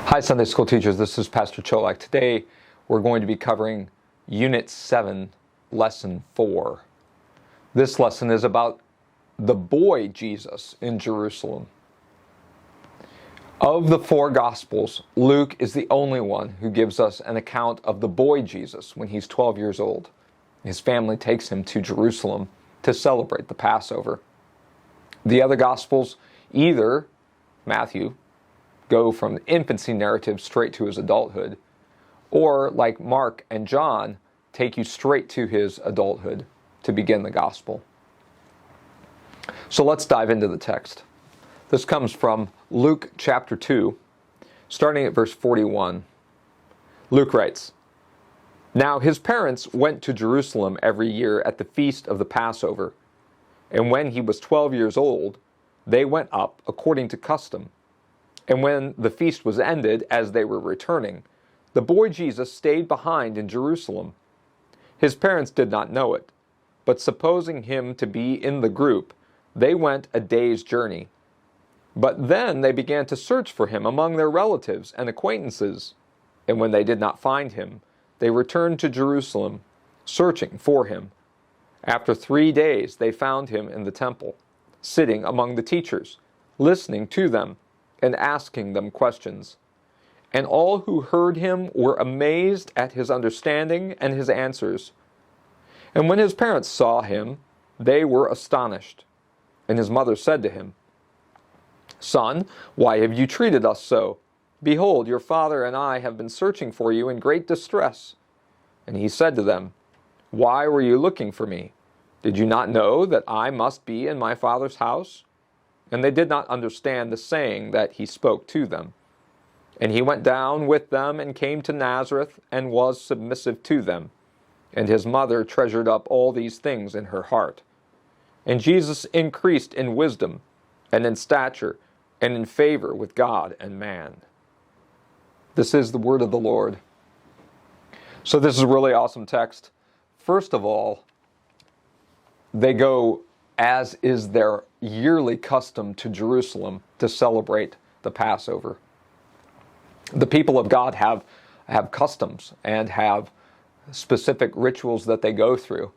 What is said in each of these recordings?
Hi, Sunday School teachers. This is Pastor Cholak. Today, we're going to be covering Unit 7, Lesson 4. This lesson is about the boy Jesus in Jerusalem. Of the four Gospels, Luke is the only one who gives us an account of the boy Jesus when he's 12 years old. His family takes him to Jerusalem to celebrate the Passover. The other Gospels, either Matthew, go from the infancy narrative straight to his adulthood, or like Mark and John, take you straight to his adulthood to begin the gospel. So let's dive into the text. This comes from Luke chapter 2, starting at verse 41. Luke writes, "Now his parents went to Jerusalem every year at the feast of the Passover, and when he was 12 years old, they went up according to custom. And when the feast was ended, as they were returning, the boy Jesus stayed behind in Jerusalem. His parents did not know it, but supposing him to be in the group, they went a day's journey. But then they began to search for him among their relatives and acquaintances. And when they did not find him, they returned to Jerusalem, searching for him. After 3 days they found him in the temple, sitting among the teachers, listening to them, and asking them questions. And all who heard him were amazed at his understanding and his answers. And when his parents saw him, they were astonished. And his mother said to him, 'Son, why have you treated us so? Behold, your father and I have been searching for you in great distress.' And he said to them, 'Why were you looking for me? Did you not know that I must be in my father's house?' And they did not understand the saying that he spoke to them. And he went down with them and came to Nazareth and was submissive to them. And his mother treasured up all these things in her heart. And Jesus increased in wisdom and in stature and in favor with God and man." This is the word of the Lord. So this is a really awesome text. First of all, they go, as is their yearly custom, to Jerusalem to celebrate the Passover. The people of God have customs and have specific rituals that they go through.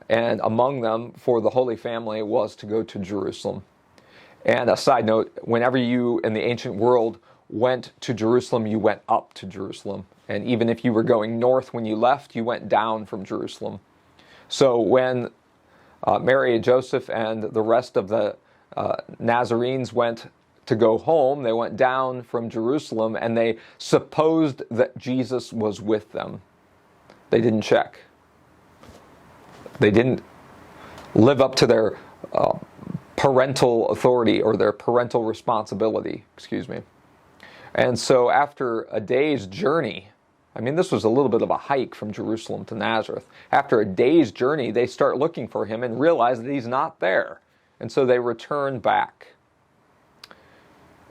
And among them, for the Holy Family, was to go to Jerusalem. And a side note, whenever you in the ancient world went to Jerusalem, you went up to Jerusalem. And even if you were going north when you left, you went down from Jerusalem. So when Mary and Joseph and the rest of the Nazarenes went to go home, they went down from Jerusalem, and they supposed that Jesus was with them. They didn't check. They didn't live up to their parental authority or their parental responsibility, And so after a day's journey, this was a little bit of a hike from Jerusalem to Nazareth. After a day's journey, they start looking for him and realize that he's not there. And so they return back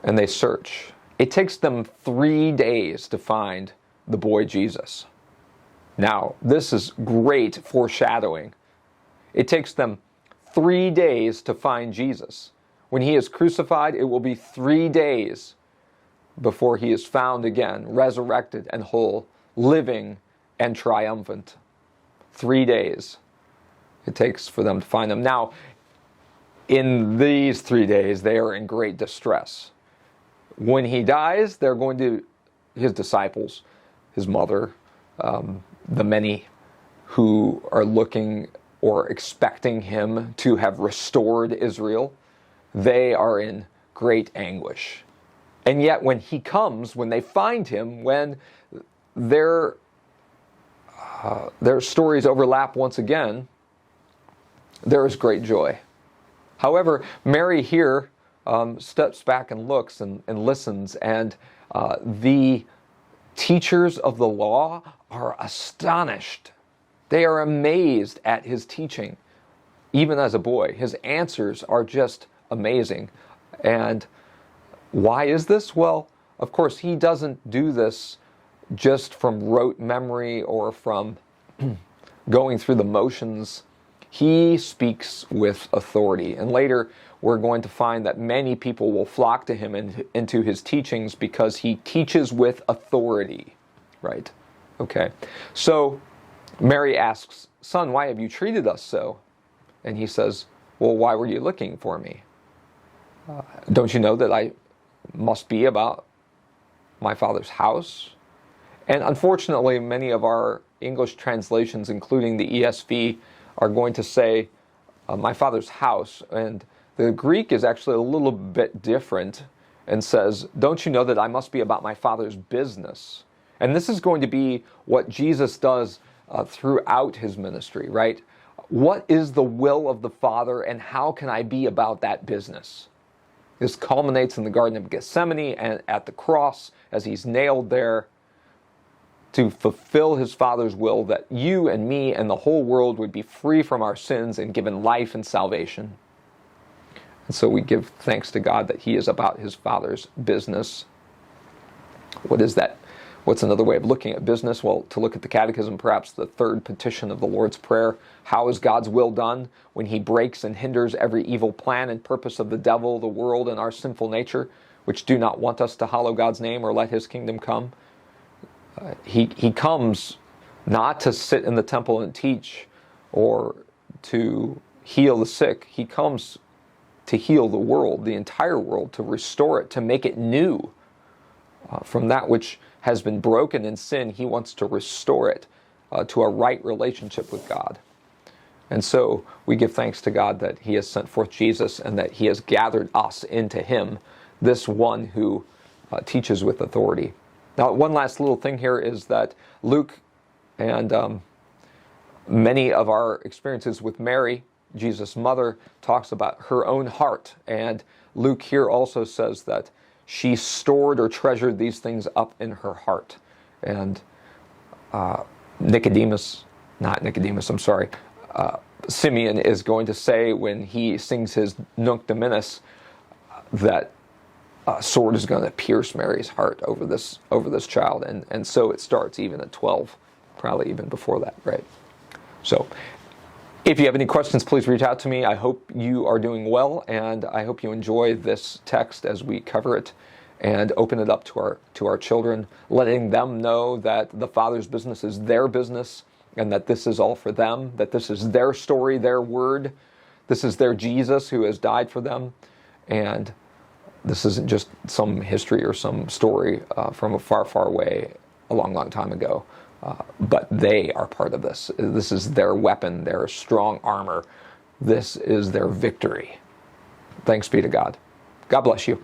and they search. It takes them 3 days to find the boy Jesus. Now, this is great foreshadowing. It takes them 3 days to find Jesus. When he is crucified, it will be 3 days before he is found again, resurrected and whole, living and triumphant. 3 days it takes for them to find him. Now, in these 3 days, they are in great distress. When he dies, they're going to, his disciples, his mother, the many who are looking or expecting him to have restored Israel, they are in great anguish. And yet when he comes, when they find him, when their stories overlap once again, there is great joy. However, Mary here steps back and looks and listens, and the teachers of the law are astonished. They are amazed at his teaching, even as a boy. His answers are just amazing. And why is this? Well, of course, he doesn't do this just from rote memory or from going through the motions. He speaks with authority. And later, we're going to find that many people will flock to him and into his teachings because he teaches with authority, right? Okay. So Mary asks, "Son, why have you treated us so?" And he says, "Well, why were you looking for me? Don't you know that I must be about my Father's house?" And unfortunately, many of our English translations, including the ESV, are going to say, "my Father's house." And the Greek is actually a little bit different and says, "Don't you know that I must be about my Father's business?" And this is going to be what Jesus does throughout his ministry, right? What is the will of the Father, and how can I be about that business? This culminates in the Garden of Gethsemane and at the cross as he's nailed there to fulfill his Father's will that you and me and the whole world would be free from our sins and given life and salvation. And so we give thanks to God that he is about his Father's business. What is that? What's another way of looking at business? Well, to look at the Catechism, perhaps the third petition of the Lord's Prayer. How is God's will done when he breaks and hinders every evil plan and purpose of the devil, the world, and our sinful nature, which do not want us to hallow God's name or let his kingdom come? He comes not to sit in the temple and teach or to heal the sick. He comes to heal the world, the entire world, to restore it, to make it new. From that which has been broken in sin, he wants to restore it to a right relationship with God. And so we give thanks to God that he has sent forth Jesus and that he has gathered us into him, this one who teaches with authority. Now, one last little thing here is that Luke and many of our experiences with Mary, Jesus' mother, talks about her own heart. And Luke here also says that she stored or treasured these things up in her heart. And Simeon is going to say when he sings his Nunc Dimittis that a sword is going to pierce Mary's heart over this child. And so it starts even at 12, probably even before that, right? So if you have any questions, please reach out to me. I hope you are doing well, and I hope you enjoy this text as we cover it and open it up to our children, letting them know that the Father's business is their business and that this is all for them, that this is their story, their word. This is their Jesus who has died for them, and this isn't just some history or some story from a far, far away, a long, long time ago. But they are part of this. This is their weapon, their strong armor. This is their victory. Thanks be to God. God bless you.